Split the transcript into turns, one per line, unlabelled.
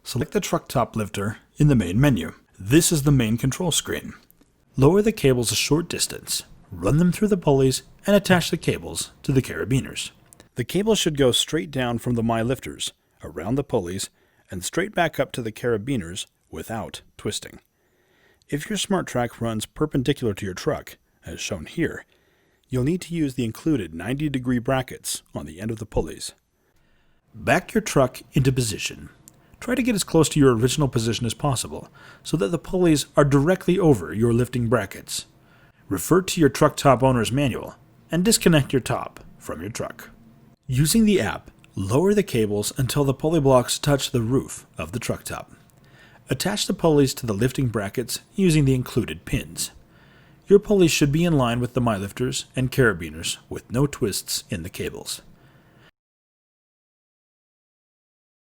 Select the truck top lifter in the main menu. This is the main control screen. Lower the cables a short distance, run them through the pulleys, and attach the cables to the carabiners. The cables should go straight down from the My Lifters, around the pulleys, and straight back up to the carabiners without twisting. If your smart track runs perpendicular to your truck, as shown here, you'll need to use the included 90-degree brackets on the end of the pulleys. Back your truck into position. Try to get as close to your original position as possible, so that the pulleys are directly over your lifting brackets. Refer to your truck top owner's manual, and disconnect your top from your truck. Using the app, lower the cables until the pulley blocks touch the roof of the truck top. Attach the pulleys to the lifting brackets using the included pins. Your pulleys should be in line with the My Lifters and carabiners with no twists in the cables.